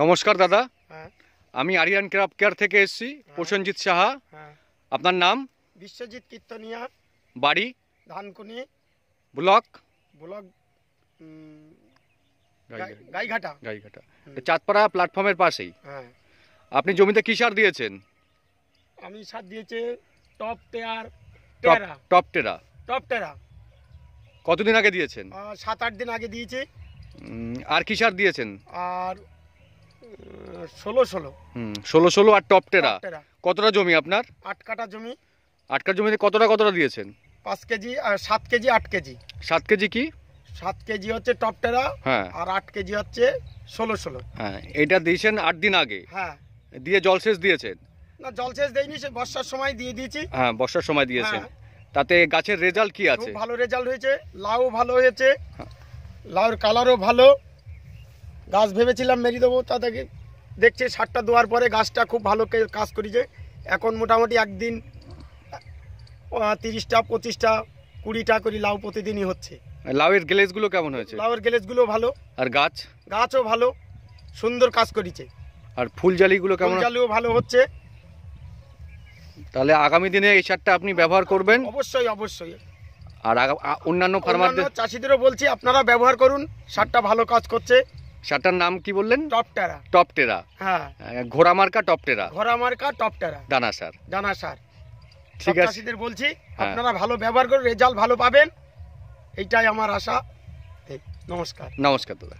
নমস্কার দাদা, হ্যাঁ আমি আরিয়ান ক্রপ কেয়ার থেকে এসেছি। প্রসেনজিৎ সাহা। হ্যাঁ আপনার নাম? বিশ্বজিৎ কীর্তনিয়া, বাড়ি? ধানকুনি ব্লক? ব্লক, গাইঘাটা। গাইঘাটা। চাঁদপাড়া প্ল্যাটফর্মের পাশেই। হ্যাঁ, আপনি জমিতে কি সার দিয়েছেন? আমি সার দিয়েছে টপ টেয়ার, টপ টেরা। টপ টেরা কতদিন আগে দিয়েছেন? 7-8 দিন আগে দিয়েছি। আর কি সার দিয়েছেন? আর 16 16 আর টপ টেরা। কতটা জমি আপনার? 8 কাঠা জমি। 8 কাঠা জমিতে কতটা দিয়েছেন? 5 কেজি আর 7 কেজি 8 কেজি। 7 কেজি কি? 7 কেজি হচ্ছে টপ টেরা। হ্যাঁ। আর 8 কেজি হচ্ছে 16। হ্যাঁ, এটা দিয়েছেন 8 দিন আগে। হ্যাঁ, দিয়ে জলসেচ দিয়েছেন? না, জলসেচ দেইনি, সে বর্ষার সময় দিয়ে দিয়েছি। হ্যাঁ, বর্ষার সময় দিয়েছেন। তাতে গাছের রেজাল্ট কি আছে? খুব ভালো রেজাল্ট হয়েছে। লাউ ভালো হয়েছে, লাউর কালারও ভালো। গাছ ভেবেছিলাম মেরে দেবো, তা থেকে দেখছি সারটা দেওয়ার পরে গাছটা খুব ভালো কাজ করেছে। এখন মোটামুটি একদিন 30টা 25টা 20টা করে লাউ প্রতিদিনই হচ্ছে। লাউয়ের গ্লেজগুলো কেমন হয়েছে? লাউয়ের গ্লেজগুলো ভালো। আর গাছও ভালো, সুন্দর কাজ করেছে। আর ফুলজালিগুলো কেমন? ফুলজালিও ভালো হচ্ছে। তাহলে আগামী দিনে এই সারটা আপনি ব্যবহার করবেন? অবশ্যই অবশ্যই। আর অন্যান্য ফার্মারদের, চাষিদেরও বলছি আপনারা ব্যবহার করুন, সারটা ভালো কাজ করছে। সারটার নাম কি বললেন? টপ টেরা। টপ টেরা। হ্যাঁ, ঘোড়া মার্কা টপ টেরা। ঘোড়া মার্কা টপ টেরা দানা সার। ঠিক আছে, চাষিদের বলছি আপনারা ভালো ব্যবহার করুন, রেজাল্ট ভালো পাবেন, এইটাই আমার আশা। নমস্কার। নমস্কার দাদা।